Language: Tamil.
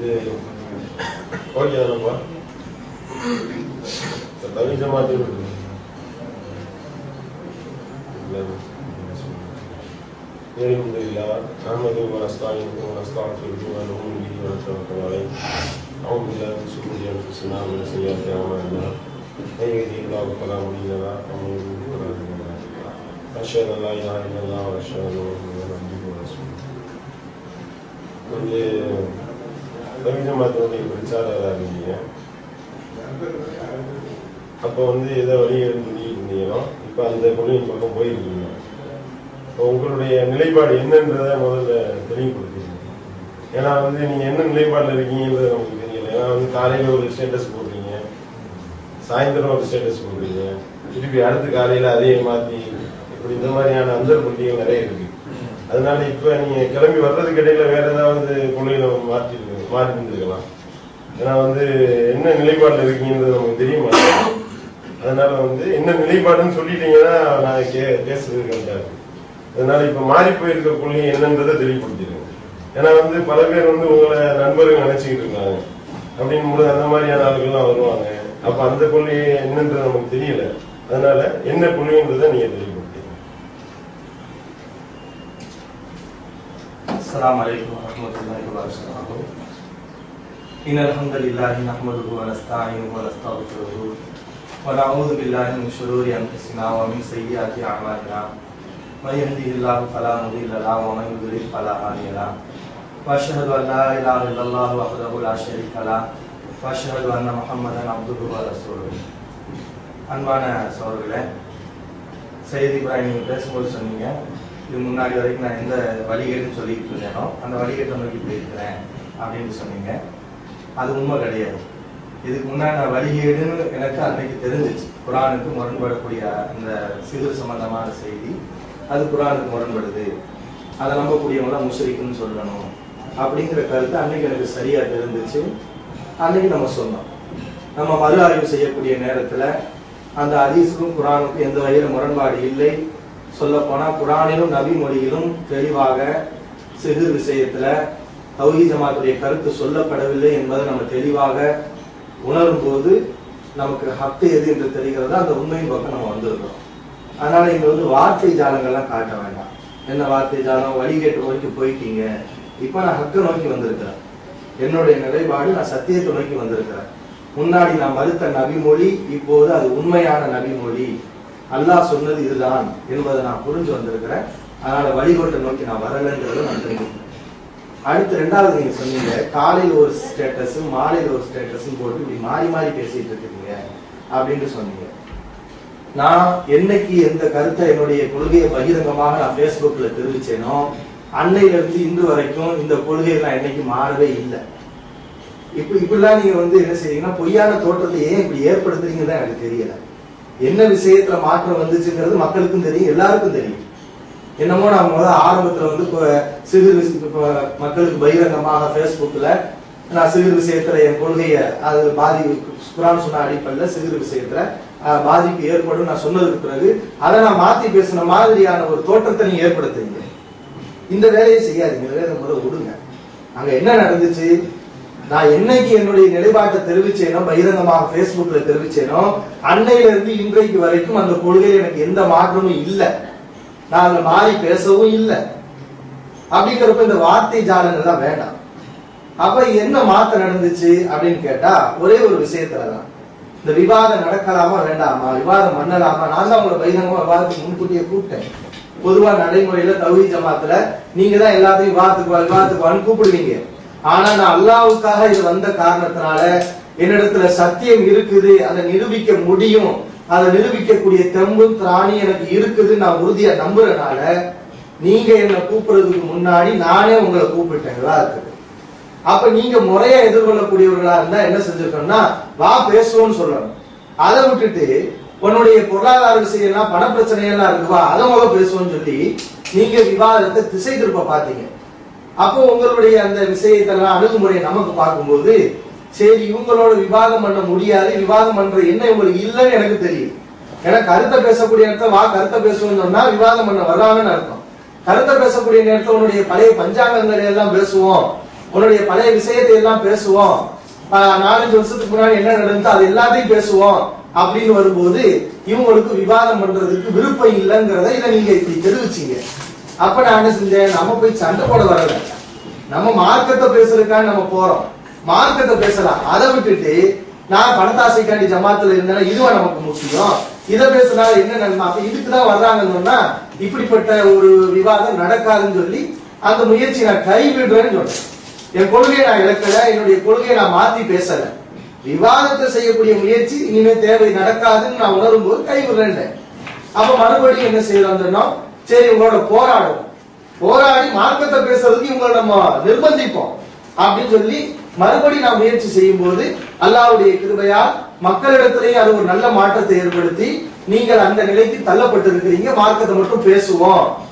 இது ஓகே தானப்பா? தவிர மாற்றி الحمد لله نحمده ونستعينه ونستغفره ونؤمن به ونتوكل عليه نعوذ بالله من شرور انفسنا ومن سيئات اعمالنا من يهده الله فلا مضل له ومن يضلل فلا هادي له اشهد ان لا اله الا الله واشهد ان محمدا عبده ورسوله. ரவீந்திரநாத்துடைய பிரச்சாரராக இருந்தீங்க. அப்போ எதை வழியேன்னு சொல்லிட்டு இருந்தீங்களோ இப்போ அந்த கொள்கையின் பக்கம் போயிருக்கீங்க. இப்போ உங்களுடைய நிலைப்பாடு என்னன்றதை முதல்ல தெளிவுபடுத்திங்க. ஏன்னா நீங்கள் என்ன நிலைப்பாடில் இருக்கீங்கன்றது நமக்கு தெரியல. ஏன்னா காலையில் ஒரு ஸ்டேட்டஸ் போடுறீங்க, சாயந்தரம் ஒரு ஸ்டேட்டஸ் போடுறீங்க, திருப்பி அடுத்த காலையில் அதே மாற்றி இப்படி இந்த மாதிரியான அந்தர் கொள்கைகள் நிறைய இருக்கு. அதனால இப்போ நீங்கள் கிளம்பி வர்றதுக்கு இடையில வேற ஏதாவது கொள்கையில மாற்றி இருந்துருக்கலாம். ஏன்னா என்ன நிலைப்பாடில் இருக்கீங்கன்றது நமக்கு தெரிய மாட்டேங்குது. அதனால என்ன நிலைப்பாடுன்னு சொல்லிட்டீங்கன்னா நான் பேசுறது கரெக்டா இருக்கு. அதனால இப்ப மாறி போயிருக்க கொள்கை என்னன்றதை தெளிவுபடுத்திடுங்க. ஏன்னா பல பேர் உங்களை நண்பர்கள் நினைச்சுக்கிட்டு இருக்காங்க அப்படின்னு போது அந்த மாதிரியான ஆளுகள்லாம் வருவாங்க. அப்ப அந்த கொள்கையை என்னன்றது நமக்கு தெரியல. அதனால என்ன கொள்கைன்றதை நீங்க தெளிவுபடுத்திடுங்க. அஸ்ஸலாமு அலைக்கும் வரஹ்மத்துல்லாஹி வபரகாத்துஹு. இன்னல் ஹம்தலில்லாஹி நஹ்மதுஹு வ நஸ்தஈனுஹு வ நஸ்தக்ஃபிருஹு வ நஊது பில்லாஹி மின் ஷுரூரி அன்ஃபுஸினா வ மின் ஸய்யிஆத்தி அஅமாலினா. மை யஹ்திஹில்லாஹு ஃபலா முதில்ல லஹு வ மை யுضلل ஃபலா ஹாதிய லஹு. வ அஷ்ஹது அன் லா இலாஹா இல்லல்லாஹு வஹ்தஹு லா ஷரீக லஹு வ அஷ்ஹது அன்ன முஹம்மதன் அப்துஹு வ ரசூலுஹு. அன்பான சகோதரர்களே, சையத் இப்ராஹிம் பேசும்போது சொன்னீங்க, இது முன்னாடி வரைக்கும் நான் எந்த வழிகேடுன்னு சொல்லிட்டு இருந்தேனோ அந்த வழிகேட்டை நோக்கி போயிருக்கிறேன் அப்படின்னு சொன்னீங்க. அது உண்மை கிடையாது. இதுக்கு முன்னாடி நான் வழிகேடுன்னு எனக்கு அன்னைக்கு தெரிஞ்சிச்சு. குரானுக்கு முரண்படக்கூடிய அந்த சிறு சம்பந்தமான செய்தி அது குரானுக்கு முரண்படுது, அதை நம்பக்கூடியவங்களாம் முஸ்ரிக்குன்னு சொல்லணும் அப்படிங்கிற கருத்து அன்னைக்கு எனக்கு சரியா தெரிஞ்சிச்சு. அன்னைக்கு நம்ம சொன்னோம். நம்ம மறு ஆய்வு செய்யக்கூடிய நேரத்தில் அந்த ஹதீஸுக்கும் குரானுக்கும் எந்த வகையில முரண்பாடு இல்லை. சொல்ல போனா குரானிலும் நபி மொழியிலும் தெளிவாக சிறு விஷயத்துல தௌஹீத் ஜமாத்துடைய கருத்து சொல்லப்படவில்லை என்பதை நம்ம தெளிவாக உணரும் போது நமக்கு ஹக்கு எது என்று தெரிகிறது. அந்த உண்மையின் பக்கம் நம்ம வந்திருக்கிறோம். அதனால இங்க வார்த்தை ஜாலங்கள்லாம் காட்ட வேண்டாம். என்ன வார்த்தை ஜாலம்? வழிகேட்டு நோக்கி போயிட்டீங்க, இப்ப நான் ஹக்க நோக்கி வந்திருக்கிறேன். என்னுடைய நிலைப்பாடு நான் சத்தியத்தை நோக்கி வந்திருக்கிறேன். முன்னாடி நான் மறுத்த நபிமொழி இப்போது அது உண்மையான நபிமொழி, அல்லாஹ் சொன்னது இதுதான் என்பதை நான் புரிஞ்சு வந்திருக்கிறேன். அதனால வழிகோட்டை நோக்கி நான் வரலன்றதை நான் தெரிஞ்சுக்கிறேன். அடுத்து ரெண்டாவது நீங்க சொன்னீங்க, காலையில் ஒரு ஸ்டேட்டஸ் மாலையில் ஒரு ஸ்டேட்டஸ் போட்டு இப்படி மாறி மாறி பேசிட்டு இருக்கீங்க அப்படின்னு சொன்னீங்க. நான் என்னைக்கு எந்த கருத்தை என்னுடைய கொள்கையை பகிரங்கமாக நான் பேஸ்புக்ல தெரிவிச்சேனோ அன்னையில இருந்து இன்று வரைக்கும் இந்த கொள்கையை நான் என்னைக்கு மாறவே இல்லை. இப்படிலாம் நீங்க என்ன செய்றீங்கன்னா பொய்யான தோற்றத்தை ஏன் இப்படி ஏற்படுத்துறீங்கன்னு தான் எனக்கு தெரியல. என்ன விஷயத்துல மாற்றம் வந்துச்சுங்கிறது மக்களுக்கும் தெரியும், எல்லாருக்கும் தெரியும். என்னமோ நான் ஆரம்பத்துல சிறு மக்களுக்கு பகிரங்கமாக பேஸ்புக்ல நான் சிறு விஷயத்துல என் கொள்கையை அது குர்ஆன் சொன்ன அடிப்படையில் சிறு விஷயத்துல பாதிப்பு ஏற்படும் நான் சொன்னதுக்கு பிறகு அதை நான் மாத்தி பேசின மாதிரியான ஒரு தோற்றத்தை நீங்க ஏற்படுத்துறீங்க. இந்த வேலையை செய்யாதீங்க, முறை விடுங்க. அங்க என்ன நடந்துச்சு? நான் என்னைக்கு என்னுடைய நிலைப்பாட்டை தெரிவிச்சேனோ பகிரங்கமாக பேஸ்புக்ல தெரிவிச்சேனோ அன்னையில இருந்து இன்றைக்கு வரைக்கும் அந்த கொள்கையில எனக்கு எந்த மாற்றமும் இல்லை. நான் அதுல மாறி பேசவும் இல்லை. அப்படிங்கிறப்ப இந்த வார்த்தை ஜாலங்கள் தான் வேண்டாம். அப்ப என்ன மாற்றம் நடந்துச்சு அப்படின்னு கேட்டா ஒரே ஒரு விஷயத்துலதான், இந்த விவாதம் நடக்கலாமா வேண்டாமா, விவாதம் பண்ணலாமா. நான் தான் உங்களை பகிரங்கமா விவாதத்துக்கு முன்கூட்டியே கூப்பிட்டேன். பொதுவா நடைமுறையில தௌஹீத் ஜமாத்துல நீங்க தான் எல்லாத்தையும் விவாதத்துக்கு கூப்பிடுவீங்க. ஆனா நான் அல்லாஹ்வுக்காக இது வந்த காரணத்தினால என்னிடத்துல சத்தியம் இருக்குது, அதை நிரூபிக்க முடியும், அதை நிரூபிக்கக்கூடிய தெம்பும் திராணி எனக்கு இருக்குது, நான் உறுதியா நம்புறதுனால நீங்க என்ன கூப்பிடுறதுக்கு முன்னாடி நானே உங்களை கூப்பிட்டேங்களா இருக்குது. அப்ப நீங்க முறையா எதிர்கொள்ளக்கூடியவர்களா இருந்தா என்ன செஞ்சிருக்கணும்னா வா பேசுவோம்னு சொல்லணும். அதை விட்டுட்டு உன்னுடைய பொருளாதார விஷயம் பண பிரச்சனையெல்லாம் இருக்குவா அதை முதல்ல பேசுவோம்னு சொல்லி நீங்க விவாதத்தை திசை திருப்ப பாத்தீங்க. அப்போ உங்களுடைய அந்த விஷயத்தெல்லாம் அணுகுமுறையை நமக்கு பார்க்கும்போது சரி இவங்களோட விவாதம் பண்ண முடியாது, விவாதம் பண்ற என்ன இவங்களுக்கு இல்லைன்னு எனக்கு தெரியும். ஏன்னா கருத்தை பேசக்கூடிய நேரத்தை வா கருத்தை பேசுவோம்னு சொன்னா விவாதம் பண்ண வர்றாங்கன்னு அர்த்தம். கருத்தை பேசக்கூடிய நேரத்தை உன்னுடைய பழைய பஞ்சாங்கங்களை எல்லாம் பேசுவோம், உன்னுடைய பழைய விஷயத்தை எல்லாம் பேசுவோம், 4-5 வருஷத்துக்கு முன்னாடி என்ன நடந்தது அது எல்லாத்தையும் பேசுவோம் அப்படின்னு வரும்போது இவங்களுக்கு விவாதம் பண்றதுக்கு விருப்பம் இல்லைங்கிறத இதை நீங்க இப்படி தெரிவிச்சீங்க. அப்ப நான் என்ன செஞ்சேன், நம்ம போய் சண்டை போட வரல, நம்ம மார்க்கத்தை பேசுறதுக்காக நம்ம போறோம், மார்க்கத்தை பேசலாம். அதை விட்டுட்டு நான் பணத்தாசைக்காண்டி ஜமாத்துல இருந்தேன்னா இதுவா நமக்கு முக்கியம், இதை பேசுனால என்ன நன்மை, அப்ப இதுக்குதான் வர்றாங்கன்னு சொன்னா இப்படிப்பட்ட ஒரு விவாதம் நடக்காதுன்னு சொல்லி அந்த முயற்சி நான் கைவிடுறேன்னு சொன்னேன். என் கொள்கையை நான் இழக்கல, என்னுடைய கொள்கையை நான் மாத்தி பேசல. விவாதத்தை செய்யக்கூடிய முயற்சி இனிமே தேவை நடக்காதுன்னு நான் உணரும் போது கைவிடுறேன். அப்ப மறுபடியும் என்ன செய்யறோம், சரி உங்களோட போராடும், போராடி மார்க்கத்தை பேசுறதுக்கு இவங்களை நம்ம நிர்பந்திப்போம் அப்படின்னு சொல்லி மறுபடியும் நான் முயற்சி செய்யும் போது அல்லாஹ்வுடைய கிருபையால் மக்களிடத்திலேயே அது ஒரு நல்ல மாற்றத்தை ஏற்படுத்தி நீங்கள் அந்த நிலைக்கு தள்ளப்பட்டிருக்கிறீங்க. மார்க்கத்தை மட்டும் பேசுவோம்